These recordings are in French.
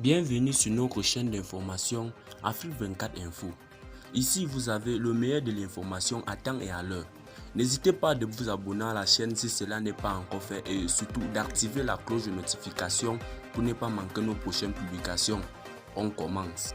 Bienvenue sur notre chaîne d'information Afrique 24 Info. Ici, vous avez le meilleur de l'information à temps et à l'heure. N'hésitez pas de vous abonner à la chaîne si cela n'est pas encore fait et surtout d'activer la cloche de notification pour ne pas manquer nos prochaines publications. On commence.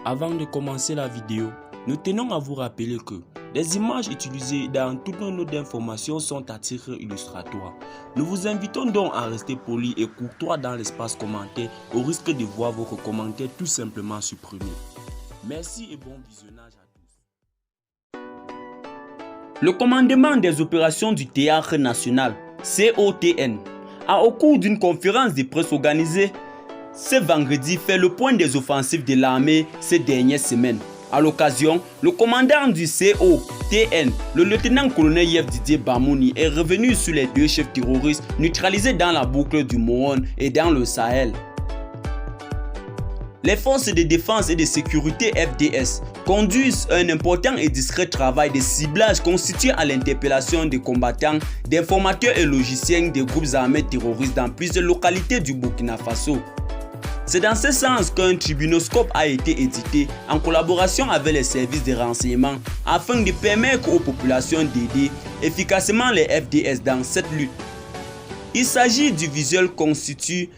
Avant de commencer la vidéo, nous tenons à vous rappeler que les images utilisées dans toutes nos notes d'information sont à titre illustratoire. Nous vous invitons donc à rester poli et courtois dans l'espace commentaire au risque de voir votre commentaire tout simplement supprimé. Merci et bon visionnage à tous. Le commandement des opérations du Théâtre National, COTN, a au cours d'une conférence de presse organisée ce vendredi fait le point des offensives de l'armée ces dernières semaines. À l'occasion, le commandant du COTN, le lieutenant-colonel Yves Didier Bamouni, est revenu sur les deux chefs terroristes neutralisés dans la boucle du Mohon et dans le Sahel. Les forces de défense et de sécurité FDS conduisent un important et discret travail de ciblage constitué à l'interpellation des combattants, d'informateurs et logiciens des groupes armés terroristes dans plusieurs localités du Burkina Faso. C'est dans ce sens qu'un tribunoscope a été édité en collaboration avec les services de renseignement afin de permettre aux populations d'aider efficacement les FDS dans cette lutte. Il s'agit du visuel constitué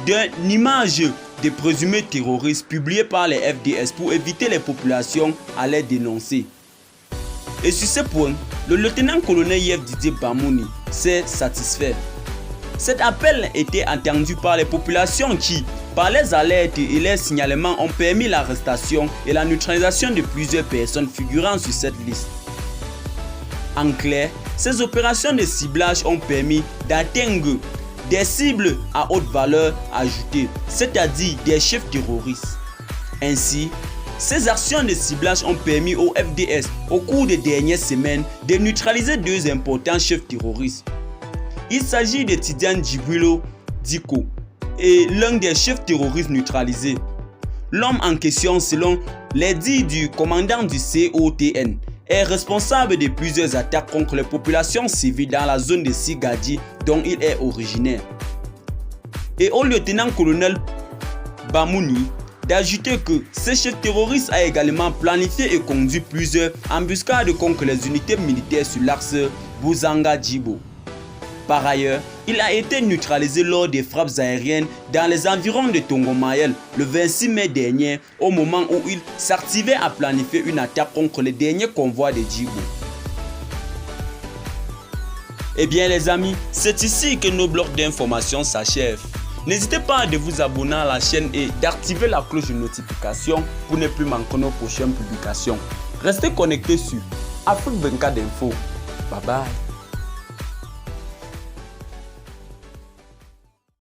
d'une image de présumés terroristes publiée par les FDS pour éviter les populations à les dénoncer. Et sur ce point, le lieutenant-colonel Yves Didier Bamouni s'est satisfait. Cet appel était entendu par les populations qui, par les alertes et les signalements, ont permis l'arrestation et la neutralisation de plusieurs personnes figurant sur cette liste. En clair, ces opérations de ciblage ont permis d'atteindre des cibles à haute valeur ajoutée, c'est-à-dire des chefs terroristes. Ainsi, ces actions de ciblage ont permis au FDS, au cours des dernières semaines, de neutraliser deux importants chefs terroristes. Il s'agit de Tidiane Djibrilo Diko et l'un des chefs terroristes neutralisés. L'homme en question, selon les dires du commandant du COTN, est responsable de plusieurs attaques contre les populations civiles dans la zone de Sigadi dont il est originaire. Et au lieutenant-colonel Bamouni d'ajouter que ce chef terroriste a également planifié et conduit plusieurs embuscades contre les unités militaires sur l'axe Bouzanga-Djibo. Par ailleurs, il a été neutralisé lors des frappes aériennes dans les environs de Tongomayel le 26 mai dernier, au moment où il s'activait à planifier une attaque contre les derniers convois de Djibo. Eh bien les amis, c'est ici que nos blocs d'informations s'achèvent. N'hésitez pas à vous abonner à la chaîne et d'activer la cloche de notification pour ne plus manquer nos prochaines publications. Restez connectés sur Afrique 24 Info. Bye bye.